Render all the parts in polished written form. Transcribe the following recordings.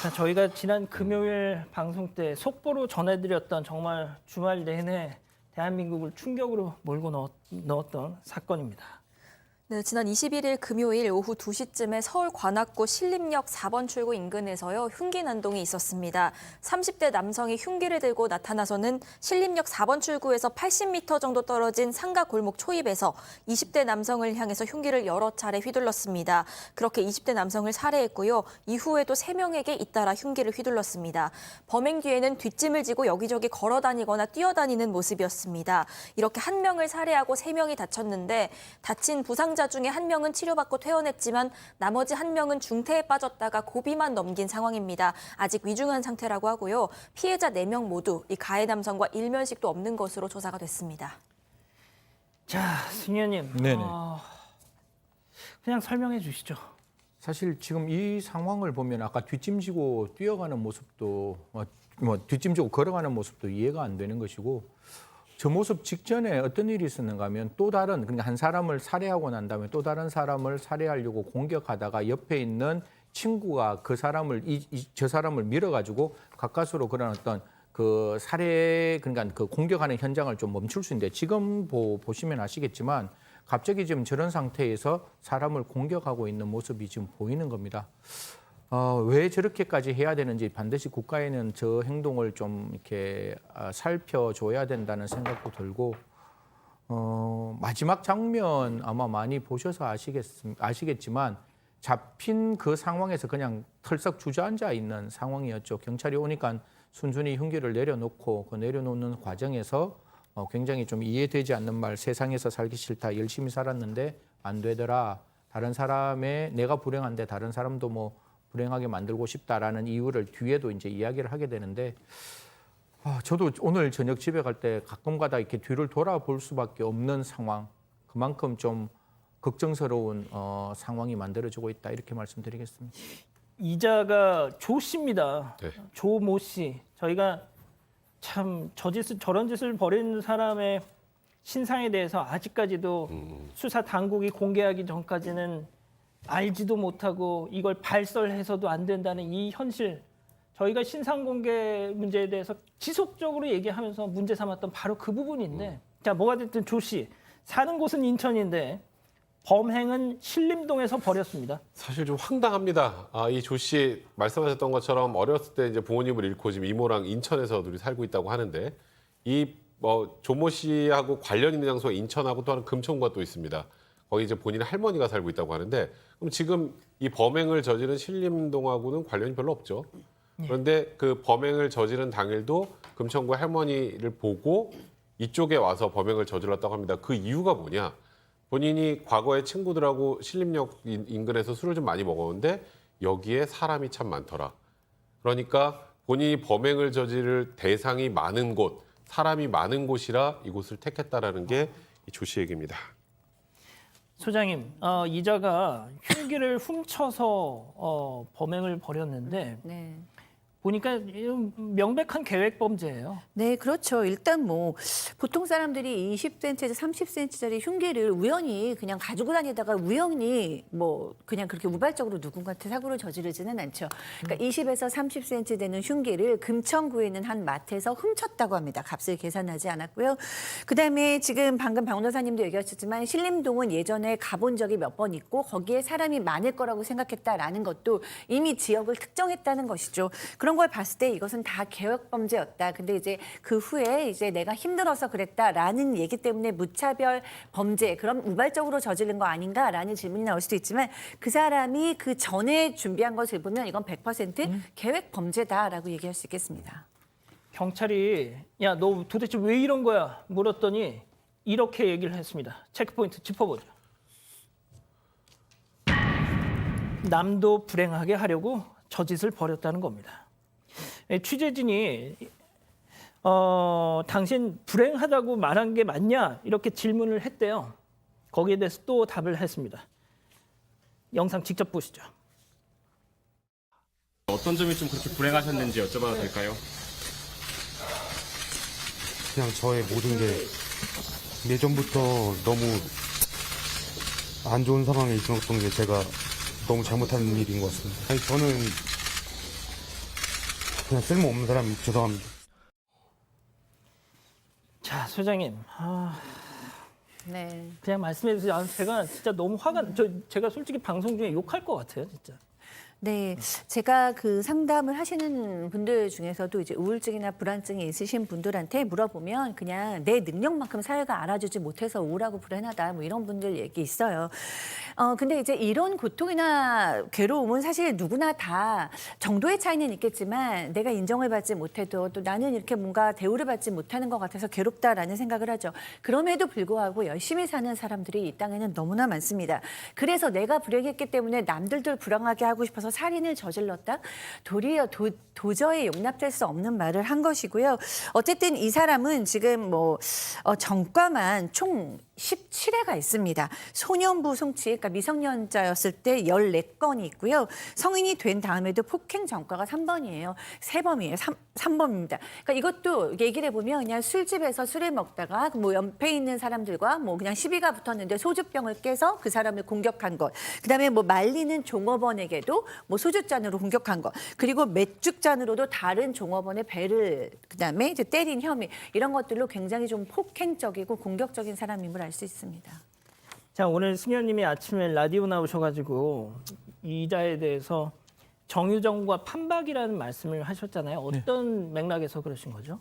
자, 저희가 지난 금요일 방송 때 속보로 전해드렸던 정말 주말 내내 대한민국을 충격으로 몰고 넣었던 사건입니다. 네, 지난 21일 금요일 오후 2시쯤에 서울 관악구 신림역 4번 출구 인근에서요, 흉기 난동이 있었습니다. 30대 남성이 흉기를 들고 나타나서는 신림역 4번 출구에서 80m 정도 떨어진 상가 골목 초입에서 20대 남성을 향해서 흉기를 여러 차례 휘둘렀습니다. 그렇게 20대 남성을 살해했고요. 이후에도 3명에게 잇따라 흉기를 휘둘렀습니다. 범행 뒤에는 뒷짐을 지고 여기저기 걸어다니거나 뛰어다니는 모습이었습니다. 이렇게 1명을 살해하고 3명이 다쳤는데 다친 부상자 중에 1명은 치료받고 퇴원했지만 나머지 1명은 중태에 빠졌다가 고비만 넘긴 상황입니다. 아직 위중한 상태라고 하고요. 피해자 4명 모두 이 가해 남성과 일면식도 없는 것으로 조사가 됐습니다. 자, 승 의원님. 네네. 그냥 설명해 주시죠. 사실 지금 이 상황을 보면 아까 뒷짐지고 뛰어가는 모습도 뒷짐지고 걸어가는 모습도 이해가 안 되는 것이고 저 모습 직전에 어떤 일이 있었는가 하면 또 다른 그러니까 한 사람을 살해하고 난 다음에 또 다른 사람을 살해하려고 공격하다가 옆에 있는 친구가 그 사람을 저 사람을 밀어가지고 가까스로 그런 어떤 그 살해 그러니까 그 공격하는 현장을 좀 멈출 수 있는데 지금 보시면 아시겠지만 갑자기 지금 저런 상태에서 사람을 공격하고 있는 모습이 지금 보이는 겁니다. 왜 저렇게까지 해야 되는지 반드시 국가에는 저 행동을 좀 이렇게 살펴줘야 된다는 생각도 들고 마지막 장면 아마 많이 보셔서 아시겠지만 잡힌 그 상황에서 그냥 털썩 주저앉아 있는 상황이었죠. 경찰이 오니까 순순히 흉기를 내려놓고 그 내려놓는 과정에서 굉장히 좀 이해되지 않는 말 세상에서 살기 싫다 열심히 살았는데 안 되더라 다른 사람의 내가 불행한데 다른 사람도 뭐 불행하게 만들고 싶다라는 이유를 뒤에도 이제 이야기를 하게 되는데 저도 오늘 저녁 집에 갈 때 가끔가다 이렇게 뒤를 돌아볼 수밖에 없는 상황 그만큼 좀 걱정스러운 상황이 만들어지고 있다 이렇게 말씀드리겠습니다. 이자가 조 씨입니다. 네. 조모 씨. 저희가 참 저런 짓을 벌이는 사람의 신상에 대해서 아직까지도 수사 당국이 공개하기 전까지는 알지도 못하고 이걸 발설해서도 안 된다는 이 현실. 저희가 신상 공개 문제에 대해서 지속적으로 얘기하면서 문제 삼았던 바로 그 부분인데 자, 뭐가 됐든 조 씨 사는 곳은 인천인데 범행은 신림동에서 벌였습니다. 사실 좀 황당합니다. 이 조 씨 말씀하셨던 것처럼 어렸을 때 이제 부모님을 잃고 지금 이모랑 인천에서 둘이 살고 있다고 하는데 이 조모 씨하고 관련 있는 장소가 인천하고 또 하는 금천구가 또 있습니다. 거기 이제 본인의 할머니가 살고 있다고 하는데 그럼 지금 이 범행을 저지른 신림동하고는 관련이 별로 없죠. 그런데 그 범행을 저지른 당일도 금천구 할머니를 보고 이쪽에 와서 범행을 저질렀다고 합니다. 그 이유가 뭐냐? 본인이 과거에 친구들하고 신림역 인근에서 술을 좀 많이 먹었는데 여기에 사람이 참 많더라. 그러니까 본인이 범행을 저지를 대상이 많은 곳, 사람이 많은 곳이라 이곳을 택했다라는 게 이 조 씨 얘기입니다. 소장님, 이자가 흉기를 훔쳐서 범행을 벌였는데 네. 보니까 명백한 계획 범죄예요. 네, 그렇죠. 일단 뭐 보통 사람들이 20cm에서 30cm짜리 흉기를 우연히 그냥 가지고 다니다가 우연히 뭐 그냥 그렇게 우발적으로 누군가한테 사고를 저지르지는 않죠. 그러니까 20에서 30cm 되는 흉기를 금천구에 있는 한 마트에서 훔쳤다고 합니다. 값을 계산하지 않았고요. 그다음에 지금 방금 박 변호사님도 얘기하셨지만 신림동은 예전에 가본 적이 몇 번 있고 거기에 사람이 많을 거라고 생각했다라는 것도 이미 지역을 특정했다는 것이죠. 그런 걸 봤을 때 이것은 다 계획 범죄였다. 근데 이제 그 후에 이제 내가 힘들어서 그랬다라는 얘기 때문에 무차별 범죄, 그럼 우발적으로 저지른 거 아닌가라는 질문이 나올 수도 있지만 그 사람이 그 전에 준비한 것을 보면 이건 100% 계획 범죄다라고 얘기할 수 있겠습니다. 경찰이 야, 너 도대체 왜 이런 거야? 물었더니 이렇게 얘기를 했습니다. 체크포인트 짚어보죠. 남도 불행하게 하려고 저 짓을 벌였다는 겁니다. 취재진이 당신 불행하다고 말한 게 맞냐? 이렇게 질문을 했대요. 거기에 대해서 또 답을 했습니다. 영상 직접 보시죠. 어떤 점이 좀 그렇게 불행하셨는지 여쭤봐도 될까요? 그냥 저의 모든 게 예전부터 너무 안 좋은 상황에 있었던 게 제가 너무 잘못한 일인 것 같습니다. 아니, 저는 그냥 쓸모없는 사람이 죄송합니다. 자, 소장님. 네. 그냥 말씀해 주세요. 제가 진짜 너무 제가 솔직히 방송 중에 욕할 것 같아요, 진짜. 네, 제가 그 상담을 하시는 분들 중에서도 이제 우울증이나 불안증이 있으신 분들한테 물어보면 그냥 내 능력만큼 사회가 알아주지 못해서 우울하고 불안하다 뭐 이런 분들 얘기 있어요. 근데 이제 이런 고통이나 괴로움은 사실 누구나 다 정도의 차이는 있겠지만 내가 인정을 받지 못해도 또 나는 이렇게 뭔가 대우를 받지 못하는 것 같아서 괴롭다라는 생각을 하죠. 그럼에도 불구하고 열심히 사는 사람들이 이 땅에는 너무나 많습니다. 그래서 내가 불행했기 때문에 남들도 불행하게 하고 싶어서 살인을 저질렀다? 도리어 도저히 용납될 수 없는 말을 한 것이고요. 어쨌든 이 사람은 지금 전과만 총 17회가 있습니다. 소년부 송치, 그러니까 미성년자였을 때 14건이 있고요. 성인이 된 다음에도 폭행 전과가 3번이에요. 3번이에요. 3번입니다. 그러니까 이것도 얘기를 해보면 그냥 술집에서 술을 먹다가 뭐 옆에 있는 사람들과 뭐 그냥 시비가 붙었는데 소주병을 깨서 그 사람을 공격한 것. 그다음에 뭐 말리는 종업원에게도 뭐 소주잔으로 공격한 것. 그리고 맥주잔으로도 다른 종업원의 배를 그다음에 이제 때린 혐의. 이런 것들로 굉장히 좀 폭행적이고 공격적인 사람임을 알 수 있습니다. 자, 오늘 승현님이 아침에 라디오 나오셔가지고 이자에 대해서 정유정과 판박이라는 말씀을 하셨잖아요. 어떤 맥락에서 그러신 거죠?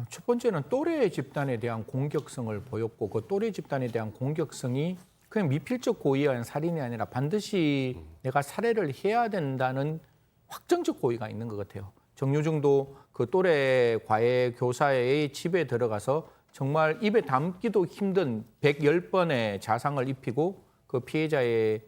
첫 번째는 또래 집단에 대한 공격성을 보였고 그 또래 집단에 대한 공격성이 그냥 미필적 고의에 의한 살인이 아니라 반드시 내가 살해를 해야 된다는 확정적 고의가 있는 것 같아요. 정유정도 그 또래 과외 교사의 집에 들어가서 정말 입에 담기도 힘든 110번의 자상을 입히고 그 피해자의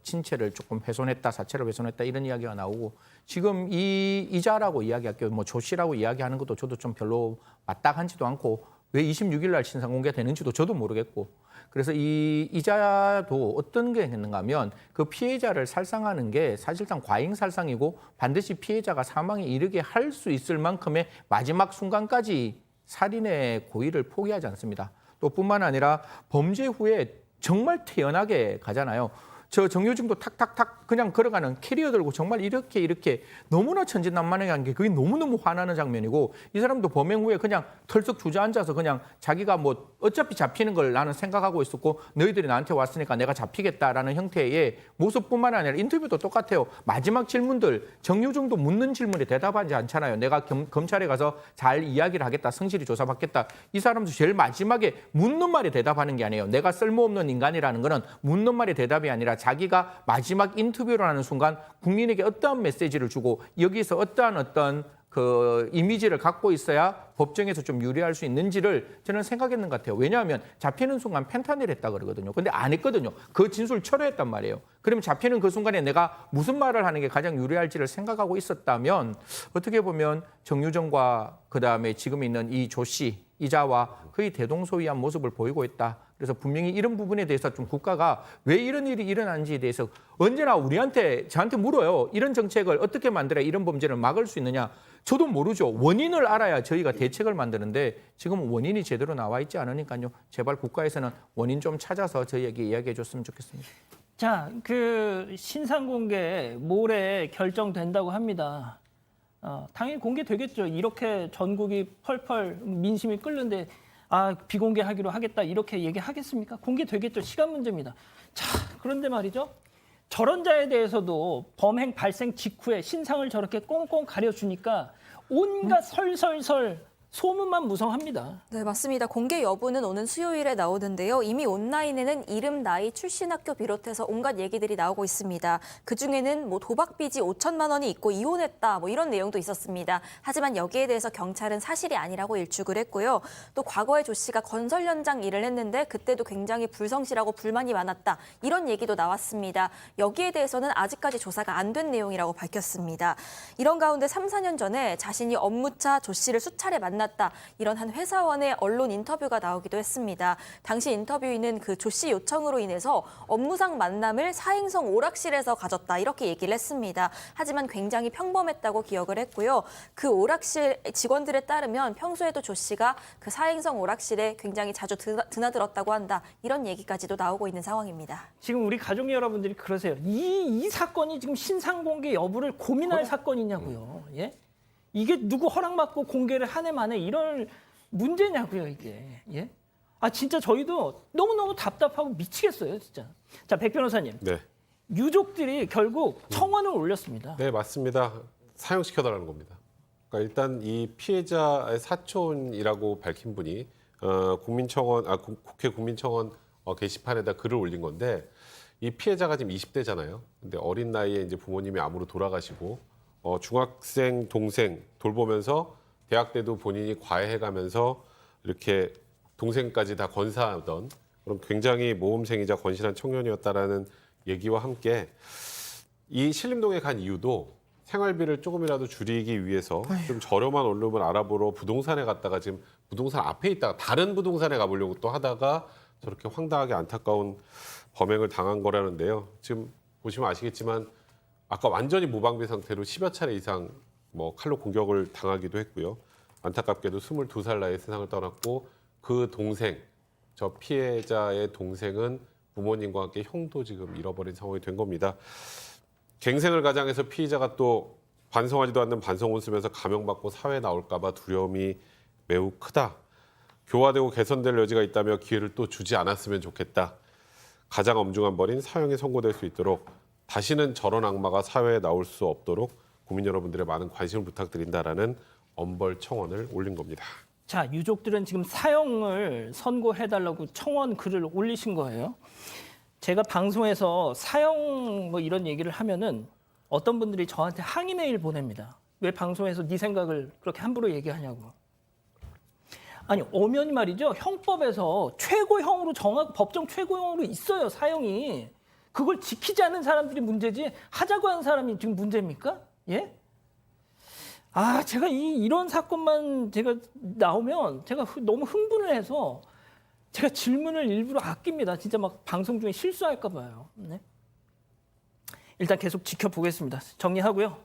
신체를 조금 훼손했다, 사체를 훼손했다 이런 이야기가 나오고 지금 이자라고 이야기할게요. 뭐 조 씨라고 이야기하는 것도 저도 좀 별로 마땅하지도 않고 왜 26일 날 신상 공개되는지도 저도 모르겠고 그래서 이 이자도 어떤 게 했는가 하면 그 피해자를 살상하는 게 사실상 과잉 살상이고 반드시 피해자가 사망에 이르게 할 수 있을 만큼의 마지막 순간까지 살인의 고의를 포기하지 않습니다. 또 뿐만 아니라 범죄 후에 정말 태연하게 가잖아요. 저 정유정도 탁탁탁 그냥 걸어가는 캐리어 들고 정말 이렇게 너무나 천진난만하게 한 게 그게 너무너무 화나는 장면이고 이 사람도 범행 후에 그냥 털썩 주저앉아서 그냥 자기가 뭐 어차피 잡히는 걸 나는 생각하고 있었고 너희들이 나한테 왔으니까 내가 잡히겠다라는 형태의 모습뿐만 아니라 인터뷰도 똑같아요. 마지막 질문들 정유정도 묻는 질문에 대답하지 않잖아요. 내가 검찰에 가서 잘 이야기를 하겠다. 성실히 조사받겠다. 이 사람도 제일 마지막에 묻는 말에 대답하는 게 아니에요. 내가 쓸모없는 인간이라는 거는 묻는 말이 대답이 아니라 자기가 마지막 인터뷰를 하는 순간 국민에게 어떠한 메시지를 주고 여기서 어떤 그 이미지를 갖고 있어야 법정에서 좀 유리할 수 있는지를 저는 생각했는 것 같아요. 왜냐하면 잡히는 순간 펜타닐 했다 그러거든요. 근데 안 했거든요. 그 진술 철회했단 말이에요. 그러면 잡히는 그 순간에 내가 무슨 말을 하는 게 가장 유리할지를 생각하고 있었다면 어떻게 보면 정유정과 그다음에 지금 있는 이 조 씨, 이자와 거의 대동소이한 모습을 보이고 있다. 그래서 분명히 이런 부분에 대해서 좀 국가가 왜 이런 일이 일어나는지에 대해서 언제나 저한테 물어요. 이런 정책을 어떻게 만들어야 이런 범죄를 막을 수 있느냐. 저도 모르죠. 원인을 알아야 저희가 대책을 만드는데 지금 원인이 제대로 나와 있지 않으니까요. 제발 국가에서는 원인 좀 찾아서 저희에게 이야기해 줬으면 좋겠습니다. 자, 그 신상 공개 모레 결정된다고 합니다. 당연히 공개되겠죠. 이렇게 전국이 펄펄 민심이 끓는데 비공개하기로 하겠다 이렇게 얘기하겠습니까? 공개되겠죠. 시간 문제입니다. 자, 그런데 말이죠. 저런 자에 대해서도 범행 발생 직후에 신상을 저렇게 꽁꽁 가려주니까 온갖 설설설 소문만 무성합니다. 네, 맞습니다. 공개 여부는 오는 수요일에 나오는데요. 이미 온라인에는 이름, 나이, 출신 학교 비롯해서 온갖 얘기들이 나오고 있습니다. 그중에는 뭐 도박 빚이 5천만 원이 있고 이혼했다 뭐 이런 내용도 있었습니다. 하지만 여기에 대해서 경찰은 사실이 아니라고 일축을 했고요. 또 과거에 조 씨가 건설 현장 일을 했는데 그때도 굉장히 불성실하고 불만이 많았다. 이런 얘기도 나왔습니다. 여기에 대해서는 아직까지 조사가 안 된 내용이라고 밝혔습니다. 이런 가운데 3, 4년 전에 자신이 업무차 조 씨를 수차례 만났다. 이런 한 회사원의 언론 인터뷰가 나오기도 했습니다. 당시 인터뷰인은 그 조 씨 요청으로 인해서 업무상 만남을 사행성 오락실에서 가졌다 이렇게 얘기를 했습니다. 하지만 굉장히 평범했다고 기억을 했고요. 그 오락실 직원들에 따르면 평소에도 조 씨가 그 사행성 오락실에 굉장히 자주 드나들었다고 한다. 이런 얘기까지도 나오고 있는 상황입니다. 지금 우리 가족 여러분들이 그러세요. 이 사건이 지금 신상 공개 여부를 고민할 사건이냐고요. 예? 이게 누구 허락 받고 공개를 한 해 만에 이럴 문제냐고요, 이게. 예? 아 진짜 저희도 너무너무 답답하고 미치겠어요, 진짜. 자, 백 변호사님. 네. 유족들이 결국 청원을 올렸습니다. 네, 맞습니다. 사형시켜달라는 겁니다. 그러니까 일단 이 피해자의 사촌이라고 밝힌 분이 국회 국민청원 게시판에다 글을 올린 건데 이 피해자가 지금 20대잖아요. 근데 어린 나이에 이제 부모님이 암으로 돌아가시고 중학생 동생 돌보면서 대학 때도 본인이 과외해가면서 이렇게 동생까지 다 건사하던 그런 굉장히 모험생이자 건실한 청년이었다라는 얘기와 함께 이 신림동에 간 이유도 생활비를 조금이라도 줄이기 위해서 좀 저렴한 원룸을 알아보러 부동산에 갔다가 지금 부동산 앞에 있다가 다른 부동산에 가보려고 또 하다가 저렇게 황당하게 안타까운 범행을 당한 거라는데요. 지금 보시면 아시겠지만 아까 완전히 무방비 상태로 10여 차례 이상 칼로 공격을 당하기도 했고요. 안타깝게도 22살 나이에 세상을 떠났고 그 동생, 저 피해자의 동생은 부모님과 함께 형도 지금 잃어버린 상황이 된 겁니다. 갱생을 가장해서 피의자가 또 반성하지도 않는 반성문 쓰면서 감형받고 사회에 나올까 봐 두려움이 매우 크다. 교화되고 개선될 여지가 있다며 기회를 또 주지 않았으면 좋겠다. 가장 엄중한 벌인 사형이 선고될 수 있도록 다시는 저런 악마가 사회에 나올 수 없도록 국민 여러분들의 많은 관심을 부탁드린다라는 엄벌 청원을 올린 겁니다. 자, 유족들은 지금 사형을 선고해달라고 청원 글을 올리신 거예요. 제가 방송에서 사형 이런 얘기를 하면은 어떤 분들이 저한테 항의 메일 보냅니다. 왜 방송에서 네 생각을 그렇게 함부로 얘기하냐고. 아니, 엄연히 말이죠. 형법에서 최고형으로 정하고 법정 최고형으로 있어요, 사형이. 그걸 지키지 않는 사람들이 문제지 하자고 하는 사람이 지금 문제입니까? 예? 아, 제가 이런 사건만 제가 나오면 제가 너무 흥분을 해서 제가 질문을 일부러 아낍니다. 진짜 막 방송 중에 실수할까 봐요. 네? 일단 계속 지켜보겠습니다. 정리하고요.